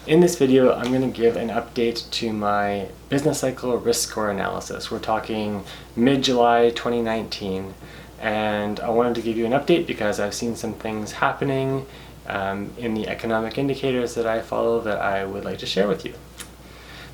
In this video, I'm going to give an update to my business cycle risk score analysis. We're talking mid-July 2019, and I wanted to give you an update because I've seen some things happening in the economic indicators that I follow that I would like to share with you.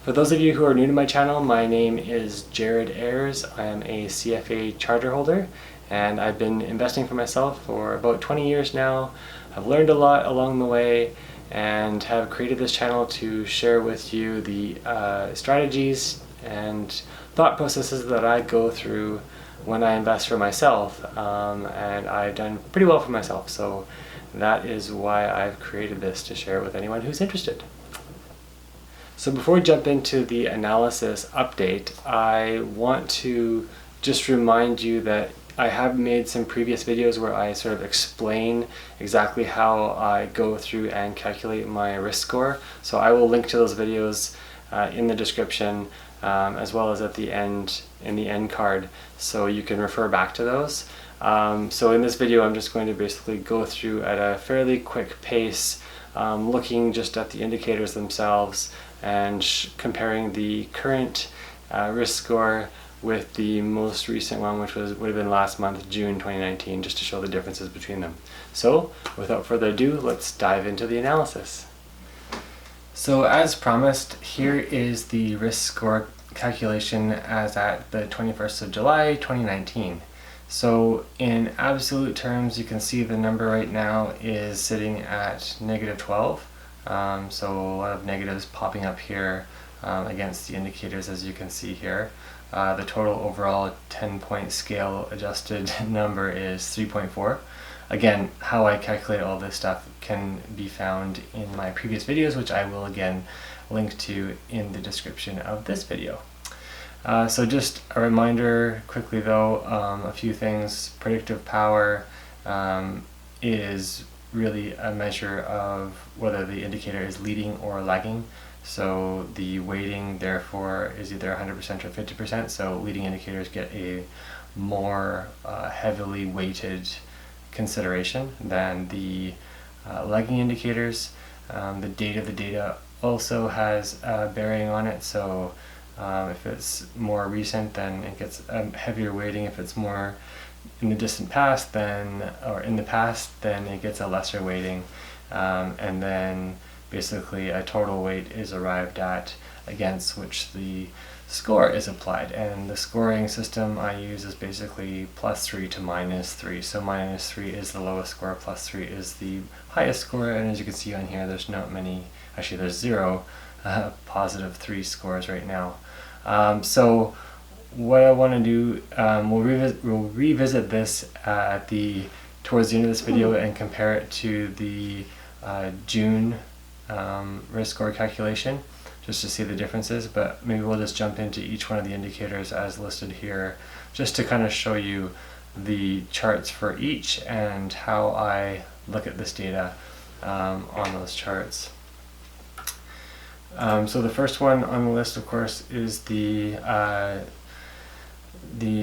For those of you who are new to my channel, my name is Jared Ayers. I am a CFA charter holder, and I've been investing for myself for about 20 years now. I've learned a lot along the way and have created this channel to share with you the strategies and thought processes that I go through when I invest for myself, and I've done pretty well for myself, so that is why I've created this, to share it with anyone who's interested. So before we jump into the analysis update, I want to just remind you that I have made some previous videos where I sort of explain exactly how I go through and calculate my risk score. So I will link to those videos in the description, as well as at the end, in the end card, so you can refer back to those. So in this video, I'm just going to basically go through at a fairly quick pace, looking just at the indicators themselves and comparing the current risk score with the most recent one, which would have been last month, June 2019, just to show the differences between them. So without further ado, let's dive into the analysis. So as promised, here is the risk score calculation as at the 21st of July 2019. So in absolute terms, you can see the number right now is sitting at -12. So a lot of negatives popping up here against the indicators, as you can see here. The total overall 10-point scale adjusted number is 3.4. Again, how I calculate all this stuff can be found in my previous videos, which I will again link to in the description of this video. So just a reminder quickly though, a few things. Predictive power is really a measure of whether the indicator is leading or lagging. So the weighting therefore is either 100% or 50%, so leading indicators get a more heavily weighted consideration than the lagging indicators. The date of the data also has a bearing on it, so if it's more recent, then it gets a heavier weighting. If it's more in the distant past, then, or in the past, then it gets a lesser weighting. And then basically a total weight is arrived at against which the score is applied. And the scoring system I use is basically +3 to -3. So -3 is the lowest score, +3 is the highest score, and as you can see on here, there's not many, actually there's 0 +3 scores right now. So what I want to do, we'll revisit this towards the end of this video and compare it to the June risk score calculation, just to see the differences, but maybe we'll just jump into each one of the indicators as listed here, just to kind of show you the charts for each and how I look at this data on those charts. So the first one on the list, of course, is the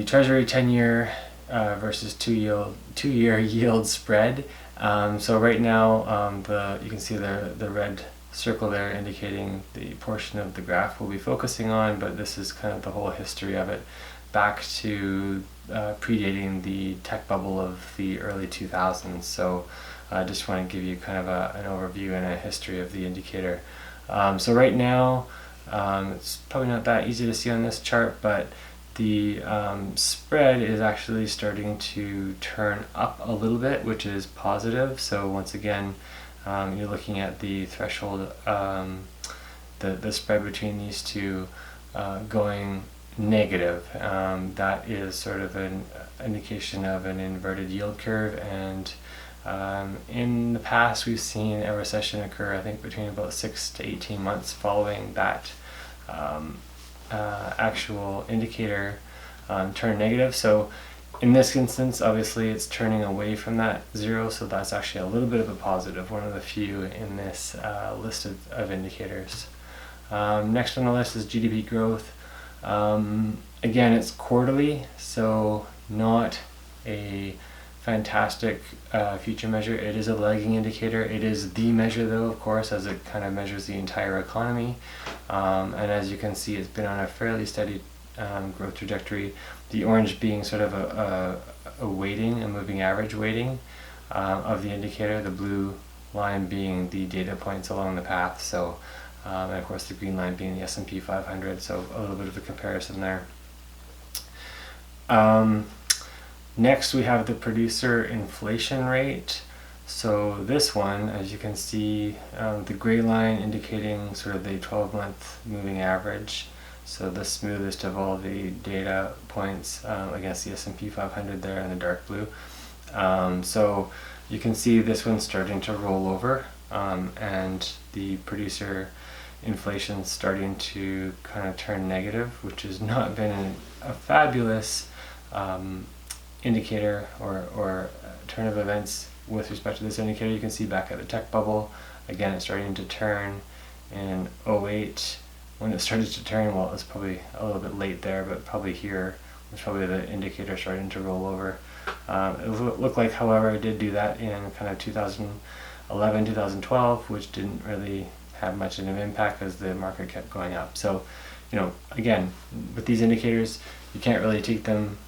Treasury 10-year versus two-year yield spread. So right now, you can see the red circle there indicating the portion of the graph we'll be focusing on, but this is kind of the whole history of it, back to predating the tech bubble of the early 2000s. So I just want to give you kind of an overview and a history of the indicator. So right now, it's probably not that easy to see on this chart, but the spread is actually starting to turn up a little bit, which is positive. So once again, you're looking at the threshold, the spread between these two going negative. That is sort of an indication of an inverted yield curve, and in the past we've seen a recession occur, I think between about 6 to 18 months following that actual indicator turn negative. So in this instance, obviously it's turning away from that 0, so that's actually a little bit of a positive, one of the few in this list of indicators. Next on the list is GDP growth. Again, it's quarterly, so not a fantastic future measure. It is a lagging indicator. It is the measure though, of course, as it kind of measures the entire economy. And as you can see, it's been on a fairly steady growth trajectory. The orange being sort of a weighting, a moving average weighting of the indicator, the blue line being the data points along the path. So, and of course the green line being the S&P 500. So a little bit of a comparison there. Next we have the producer inflation rate. So this one, as you can see, the gray line indicating sort of the 12-month moving average. So the smoothest of all the data points against the S&P 500 there in the dark blue. So you can see this one's starting to roll over, and the producer inflation starting to kind of turn negative, which has not been a fabulous indicator or turn of events with respect to this indicator. You can see back at the tech bubble, again it's starting to turn in 08. When it started to turn, well, it was probably a little bit late there, but probably here was probably the indicator starting to roll over. It looked like, however, it did do that in kind of 2011, 2012, which didn't really have much of an impact as the market kept going up. So, you know, again, with these indicators, you can't really take them,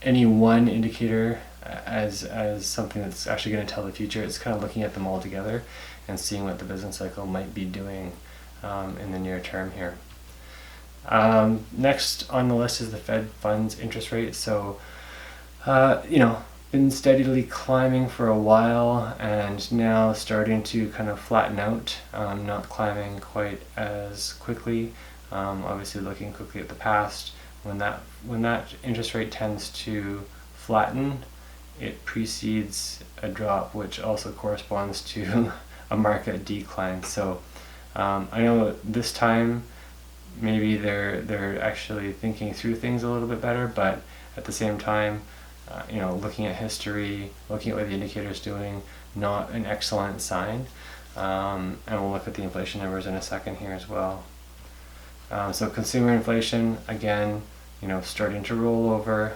any one indicator as something that's actually going to tell the future. It's kind of looking at them all together and seeing what the business cycle might be doing in the near term here. Next on the list is the Fed funds interest rate. So, been steadily climbing for a while and now starting to kind of flatten out, not climbing quite as quickly. Obviously looking quickly at the past, when that interest rate tends to flatten, it precedes a drop, which also corresponds to a market decline. So I know this time maybe they're actually thinking through things a little bit better, but at the same time, looking at history, looking at what the indicator is doing, not an excellent sign. And we'll look at the inflation numbers in a second here as well. So consumer inflation, again, starting to roll over,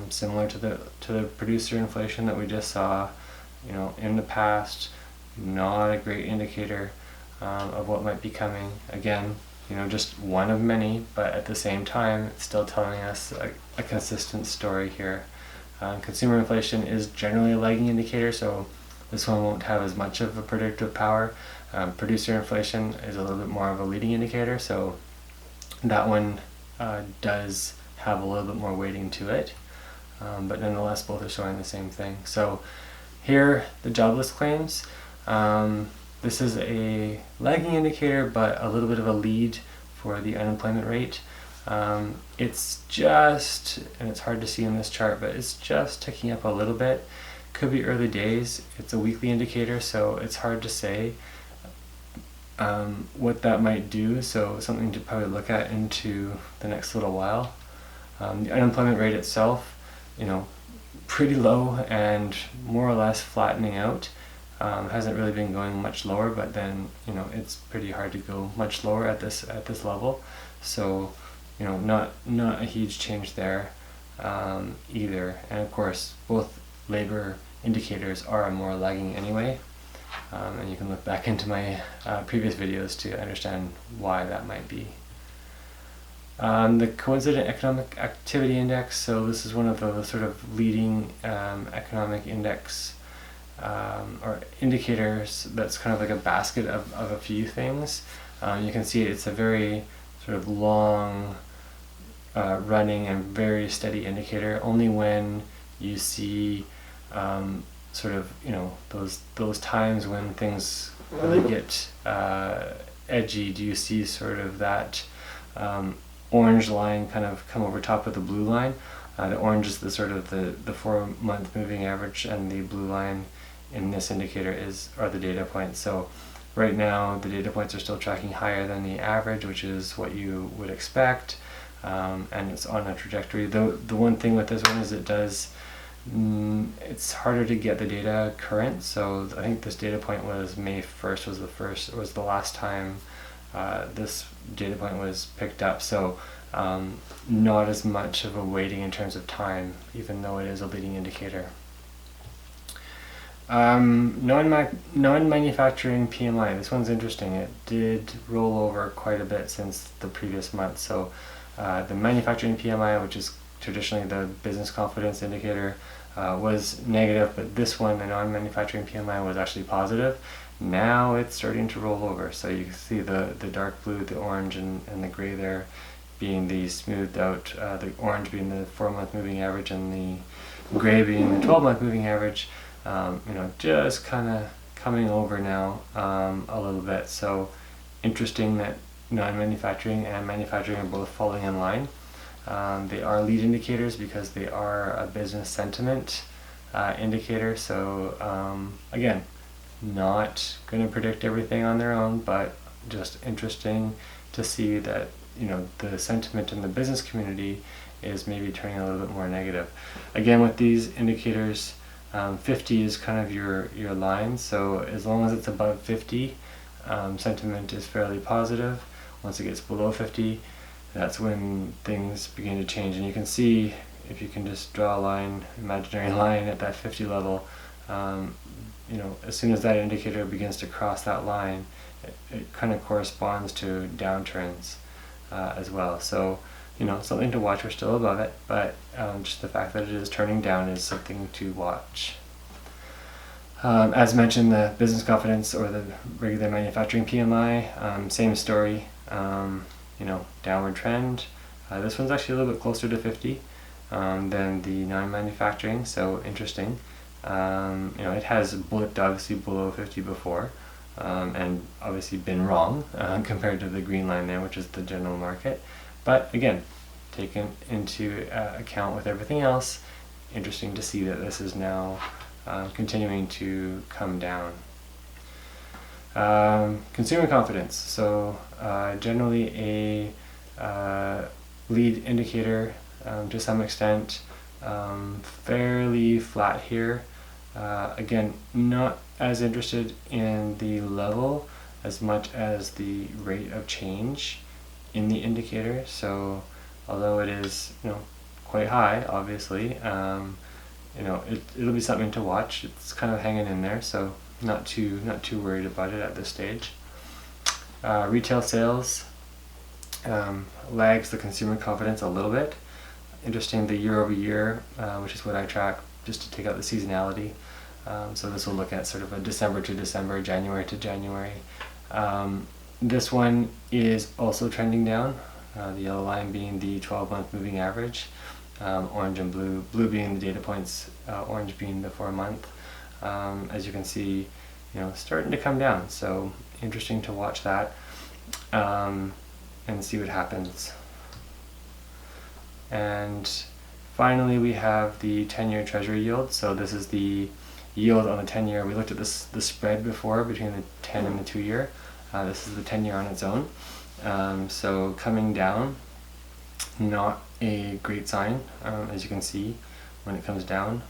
similar to the producer inflation that we just saw, in the past. Not a great indicator of what might be coming. Again, just one of many, but at the same time, it's still telling us a consistent story here. Consumer inflation is generally a lagging indicator, so this one won't have as much of a predictive power. Producer inflation is a little bit more of a leading indicator, so that one does have a little bit more weighting to it, but nonetheless both are showing the same thing. So here, the jobless claims. This is a lagging indicator, but a little bit of a lead for the unemployment rate. It's just, and it's hard to see in this chart, but it's just ticking up a little bit. Could be early days. It's a weekly indicator, so it's hard to say what that might do. So something to probably look at into the next little while. The unemployment rate itself, pretty low and more or less flattening out. Hasn't really been going much lower, but then it's pretty hard to go much lower at this level. So not a huge change there either. And of course, both labor indicators are more lagging anyway. And you can look back into my previous videos to understand why that might be. The coincident economic activity index. So this is one of the sort of leading economic index or indicators that's kind of like a basket of a few things. You can see it's a very sort of long running and very steady indicator. Only when you see sort of those times when things really get edgy do you see sort of that orange line kind of come over top of the blue line. The orange is the sort of the 4-month moving average, and the blue line in this indicator are the data points. So right now the data points are still tracking higher than the average, which is what you would expect, and it's on a trajectory. The one thing with this one is it's harder to get the data current. So I think this data point was May 1st was the last time this data point was picked up. So not as much of a weighting in terms of time, even though it is a leading indicator. Non-manufacturing PMI, this one's interesting. It did roll over quite a bit since the previous month. So the manufacturing PMI, which is traditionally the business confidence indicator, was negative, but this one, the non-manufacturing PMI, was actually positive. Now it's starting to roll over. So you can see the dark blue, the orange, and the gray there being the smoothed out, the orange being the 4-month moving average and the gray being the 12-month moving average. Just kind of coming over now a little bit. So interesting that non-manufacturing and manufacturing are both falling in line. They are lead indicators because they are a business sentiment indicator. So again, not going to predict everything on their own, but just interesting to see that the sentiment in the business community is maybe turning a little bit more negative. Again, with these indicators, 50 is kind of your line, so as long as it's above 50, sentiment is fairly positive. Once it gets below 50, that's when things begin to change. And you can see, if you can just draw a line, imaginary line at that 50 level, as soon as that indicator begins to cross that line, it kind of corresponds to downturns as well. So something to watch. We're still above it, but just the fact that it is turning down is something to watch. As mentioned, the business confidence or the regular manufacturing PMI, same story. Downward trend. This one's actually a little bit closer to 50 than the non-manufacturing, so interesting. It has blipped obviously below 50 before, and obviously been wrong compared to the green line there, which is the general market. But again, taken into account with everything else, interesting to see that this is now continuing to come down. Consumer confidence. So generally a lead indicator to some extent, fairly flat here. Again, not as interested in the level as much as the rate of change in the indicator. So although it is quite high, obviously, it'll be something to watch. It's kind of hanging in there, so not too worried about it at this stage. Retail sales lags the consumer confidence a little bit. Interesting, the year over year, which is what I track just to take out the seasonality. So this will look at sort of a December to December, January to January. This one is also trending down, the yellow line being the 12-month moving average, orange and blue being the data points, orange being the 4-month. As you can see, starting to come down, so interesting to watch that and see what happens. And finally, we have the 10-year Treasury yield. So this is the yield on the 10-year. We looked at the spread before between the 10 and the 2-year. This is the 10-year on its own. So coming down, not a great sign, as you can see when it comes down.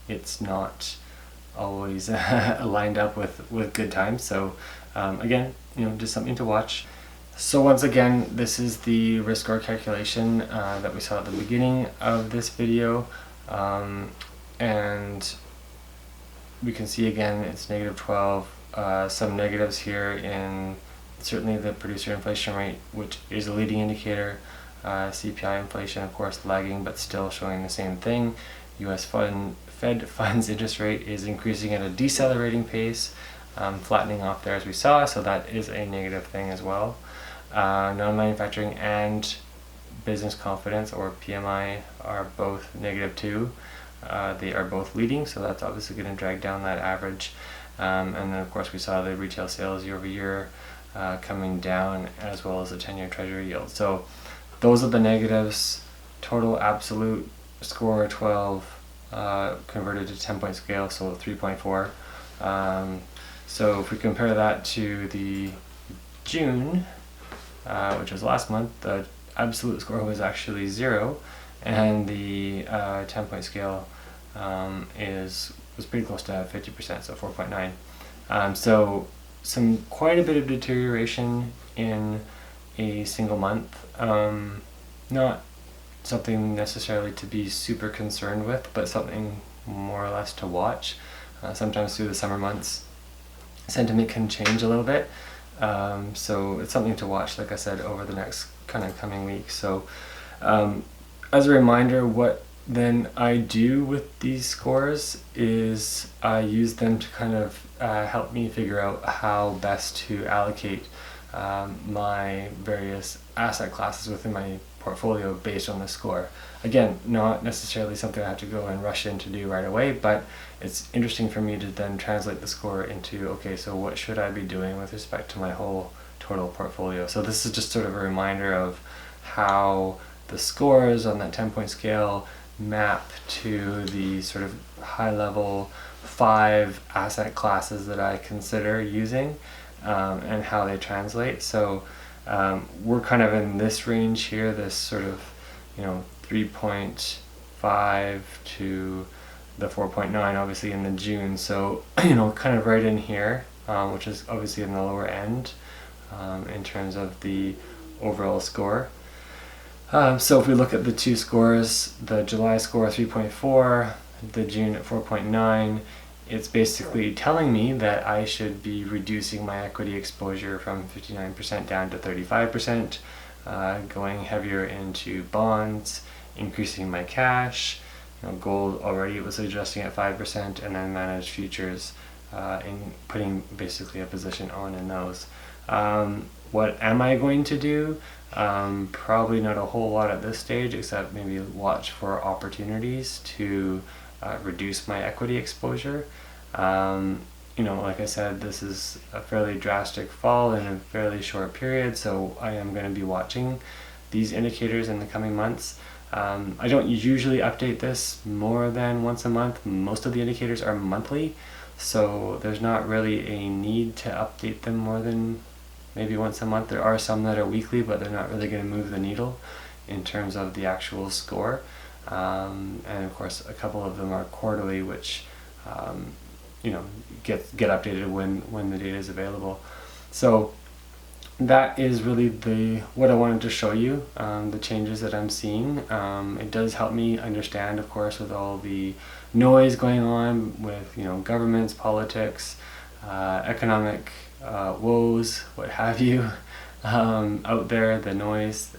It's not always lined up with good times. So again, just something to watch. So once again, this is the risk score calculation that we saw at the beginning of this video, and we can see again it's negative 12, some negatives here in certainly the producer inflation rate, which is a leading indicator, CPI inflation of course lagging but still showing the same thing. US Fed funds interest rate is increasing at a decelerating pace, flattening off there as we saw, so that is a negative thing as well. Non-manufacturing and business confidence, or PMI, are both negative too. They are both leading, so that's obviously going to drag down that average. And then of course we saw the retail sales year over year coming down, as well as the 10-year Treasury yield. So those are the negatives. Total absolute score 12, converted to 10-point scale, so 3.4. So if we compare that to the June, which was last month, the absolute score was actually 0, and the 10-point scale was pretty close to 50%, so 4.9. So quite a bit of deterioration in a single month. Not something necessarily to be super concerned with, but something more or less to watch. Sometimes through the summer months, sentiment can change a little bit. So it's something to watch, like I said, over the next kind of coming weeks. So as a reminder, what then I do with these scores is I use them to kind of help me figure out how best to allocate my various asset classes within my portfolio based on the score. Again, not necessarily something I have to go and rush in to do right away, but it's interesting for me to then translate the score into, okay, so what should I be doing with respect to my whole total portfolio? So this is just sort of a reminder of how the scores on that 10-point scale map to the sort of high-level 5 asset classes that I consider using, and how they translate. So we're kind of in this range here, this sort of 3.5 to the 4.9, obviously in the June. So kind of right in here, which is obviously in the lower end in terms of the overall score. So if we look at the two scores, the July score 3.4, the June at 4.9, it's basically telling me that I should be reducing my equity exposure from 59% down to 35%, going heavier into bonds, increasing my cash. Gold already was adjusting at 5%, and then managed futures in putting basically a position on in those. What am I going to do? Probably not a whole lot at this stage, except maybe watch for opportunities to reduce my equity exposure. Like I said, this is a fairly drastic fall in a fairly short period, so I am going to be watching these indicators in the coming months. I don't usually update this more than once a month. Most of the indicators are monthly, so there's not really a need to update them more than maybe once a month. There are some that are weekly, but they're not really going to move the needle in terms of the actual score. And of course, a couple of them are quarterly, which get updated when the data is available. So that is really what I wanted to show you, the changes that I'm seeing. It does help me understand, of course, with all the noise going on with governments, politics, economic woes, what have you, out there, the noise,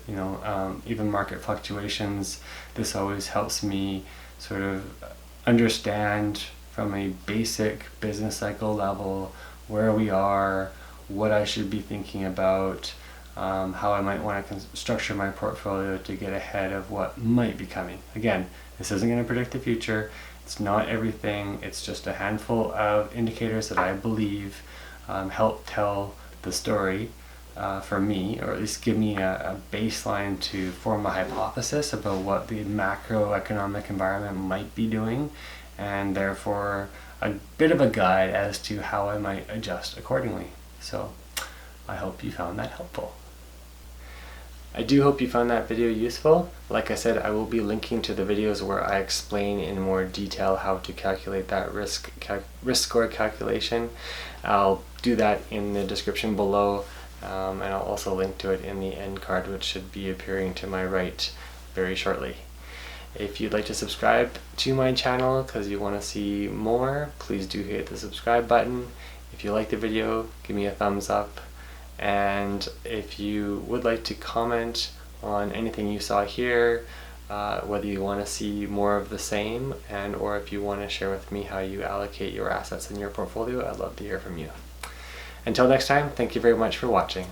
even market fluctuations. This always helps me sort of understand from a basic business cycle level where we are, what I should be thinking about, how I might want to structure my portfolio to get ahead of what might be coming. Again, this isn't going to predict the future. It's not everything. It's just a handful of indicators that I believe help tell the story for me, or at least give me a baseline to form a hypothesis about what the macroeconomic environment might be doing, and therefore a bit of a guide as to how I might adjust accordingly. So I hope you found that helpful. I do hope you found that video useful. Like I said, I will be linking to the videos where I explain in more detail how to calculate that risk score calculation. I'll do that in the description below, and I'll also link to it in the end card, which should be appearing to my right very shortly. If you'd like to subscribe to my channel because you want to see more, please do hit the subscribe button. If you like the video, give me a thumbs up. And if you would like to comment on anything you saw here, whether you want to see more of the same, and or if you want to share with me how you allocate your assets in your portfolio, I'd love to hear from you. Until next time, thank you very much for watching.